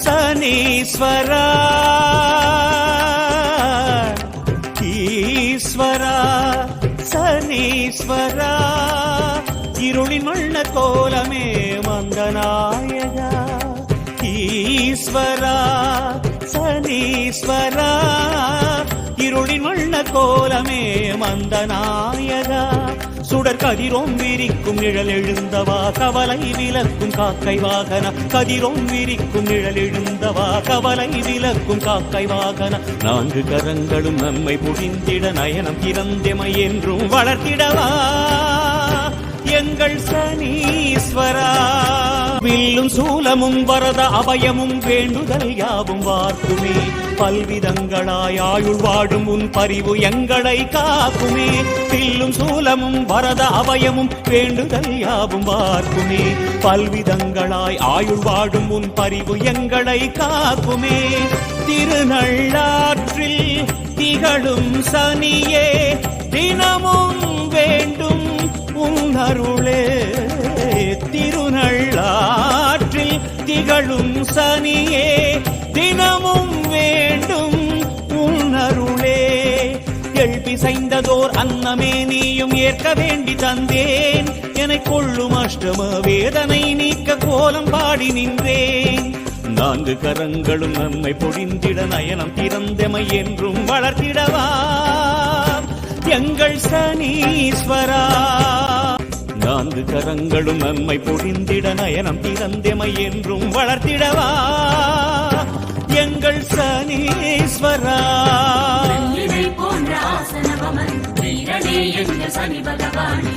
சனீஸ்வரா ஈஸ்வரா சனீஸ்வரா இருளின் வண்ண கோலமே மந்தநாயகா ஈஸ்வரா சனீஸ்வரா இருளின் வண்ண கோலமே மந்தநாயகா சுடர் கதிரோம் விரிக்கும் நிழல் எழுந்தவா கவலை விலக்கும் காக்கை வாகன கதிரோம் விரிக்கும் நிழல் எழுந்தவா கவலை விலக்கும் காக்கை வாகன நான்கு கரங்களும் நம்மை புரிந்திட நயனம் திறந்தெமை என்றும் வளர்த்திடவா எங்கள் சனீஸ்வரா வில்லும் சூலமும் வரத அபயமும் வேண்டுதல் யாவும் வார்க்குமே பல்விதங்களாய் ஆயுள் வாடும் உன் பரிவு எங்களை காக்குமே வில்லும் சூலமும் வரத அபயமும் வேண்டுதல் யாவும் வார்க்குமே பல்விதங்களாய் ஆயுள் வாடும் உன் பரிவு எங்களை காக்குமே திருநள்ளாற்றில் திகழும் சனியே தினமும் வேண்டும் உன்னருளே திருநள்ளாற்றில் திகழும் சனியே தினமும் வேண்டும் உன்னருளே எழுப்பிசைந்ததோர் அன்னமே நீயும் ஏற்க வேண்டி தந்தேன் என கொள்ளும் அஷ்டம வேதனை நீக்க கோலம் பாடி நின்றேன் நான்கு கரங்களும் நம்மை பொழிந்திட நயனம் திறந்தமை என்றும் வளர்த்திடவா எங்கள் சனீஸ்வரா நான்கு கரங்களும் நம்மை பொழிந்திட நயனம் திறந்தமை என்றும் வளர்த்திடவா எங்கள் சனீஸ்வரா போன்ற ஆசனவமன் வீரனே எங்கள் சனி பகவானே